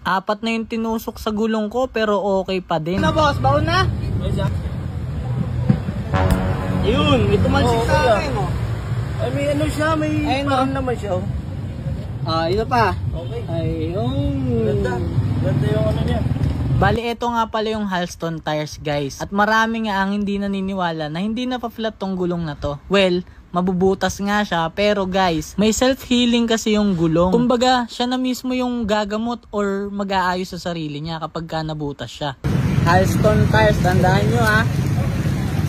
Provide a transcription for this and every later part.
Apat na yung tinusok sa gulong ko pero okay pa din. Ano boss, baon na? Ayun, may tumalsik sa akin oh. Ay may ano siya, may parang naman siya oh. Ito pa. Okay. Ayun. Ganda yung ano niya. Bali, ito nga pala yung Halston tires guys. At marami nga ang hindi naniniwala na hindi na pa-flat tong gulong na to. Well, mabubutas nga siya, pero guys, may self-healing kasi yung gulong. Kumbaga, siya na mismo yung gagamot or mag-aayos sa sarili niya kapag ka nabutas siya. Halston tires, tandaan nyo ha.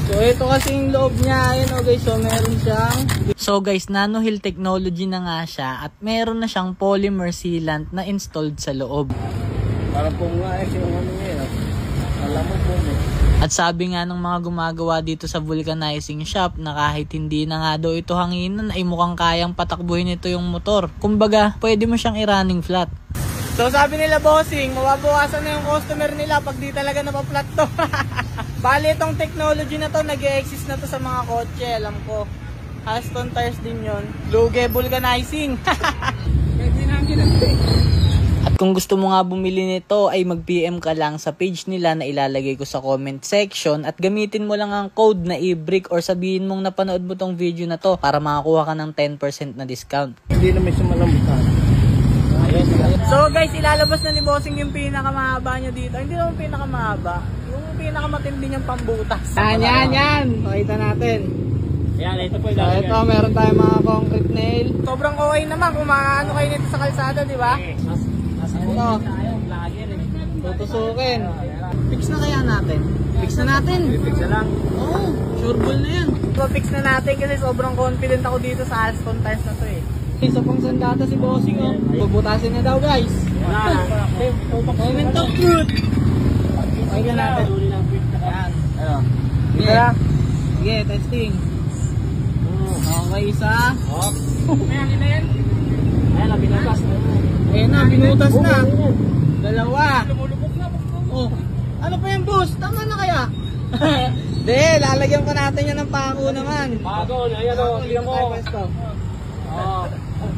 So, ito kasi yung loob niya. Ayun o guys, so meron siyang... So guys, nano-heal technology na nga siya at meron na siyang polymer sealant na installed sa loob. Parang pong nga yung ano niya. Alam mo po eh. At sabi nga ng mga gumagawa dito sa vulcanizing shop na kahit hindi na nga daw ito hanginan ay mukhang kayang patakbuhin ito yung motor. Kumbaga, pwede mo siyang i-running flat. So sabi nila bossing, mababawasan na yung customer nila pag di talaga napaplat to. Bali itong technology na to, nag-e-exist na to sa mga kotse, alam ko. Halston tires din yun. Luge vulcanizing. At kung gusto mo nga bumili nito ay mag-PM ka lang sa page nila na ilalagay ko sa comment section at gamitin mo lang ang code na eBrick or sabihin mong napanood mo tong video na to para makakuha ka ng 10% na discount. Hindi naman siya malambutan. So guys, ilalabas na ni Bossing yung pinakamahaba niya dito. Hindi naman pinakamahaba, yung pinakamatindi niyang pambutas. Yan. Pakita natin. Yan, ito po So ito, meron tayong mga concrete nail. Sobrang okay naman kung maano kayo nito sa kalsada, di ba? Ito. Tutusukin. Fix na kaya natin? Fix na natin. Fix na lang. Oo, sure ball na yan. So fix na natin kasi sobrang confident ako dito sa Halston tires na to eh. Isa pang sandata si Bossing oh. Bubutasin na daw guys. Moment of truth. Okay na natin. Yan. Sige, testing. Okay, isa. Ayan na yan. Ayan na, binutas na. Ayan na, binutas na. Dalawa. Oh, ano pa yung boss? Tama na kaya? Hindi, lalagyan pa natin yan ng pako naman. Pako, ayan o.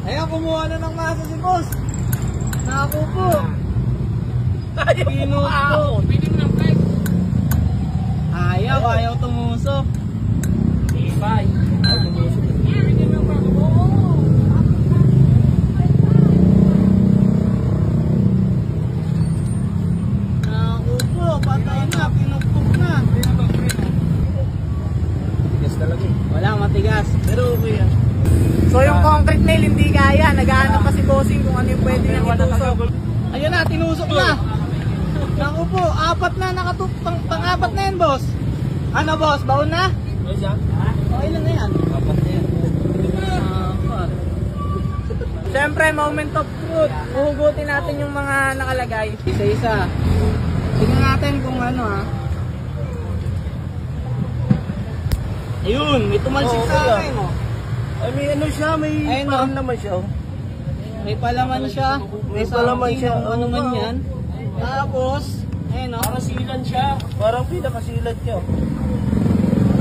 Ayan, kumuha na ng masa si boss. Naku po. Pinos po. Pwede mo ng flex. Ayaw tumusok. Ibay. Naku po, patay na, pinukpok na. Tigas talaga eh. Wala, matigas. Pero okay yan. So yung concrete nail hindi kaya, naghahanap pa si Bossing kung ano yung pwede niyang itusok. Ayun na, tinusok na. Naku po, apat na pang-apat na yan boss. Ano boss, baon na? Okay lang na yan. Apat na yan. Siyempre, moment of truth. Uhugutin natin yung mga nakalagay. Isa-isa. Tingnan natin kung ano ha. Ayun, may tumalsik sa akin oh. Ay may ano siya, may parang naman siya oh. May palaman siya. May palaman siya. Ano man yan. Tapos, ayun o. Parang silan siya. Parang pinakasilan siya.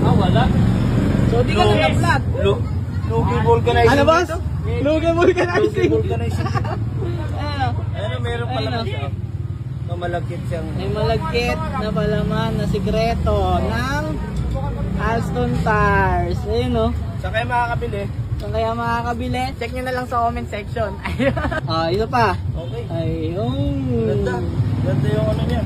Wala. So, di ka lang na-flat. Lugi vulcanizing. Ano boss? Lugi vulcanizing. Lugi vulcanizing. Ayun o. Ayun o, meron pala na siya. Malagkit siyang... May malagkit na palaman na sikreto ng Halston tires. Ayun o. Saan kayo makakabili? Saan kaya makakabili? Check nyo na lang sa comment section. Ito pa. Okay. Ayun. Ganda yung ano niya.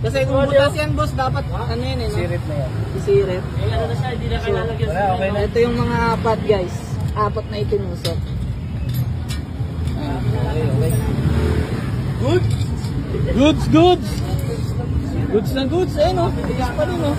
Kasi kung butas yan boss, dapat ano yun eh. Sirit na yan. Isirit. Ano na siya, hindi na kailalagyan sa Okay na. Ito yung mga apat guys. Apat na itinusok. Okay. Goods! Goods na goods! Ayun o. Tigas pa rin o.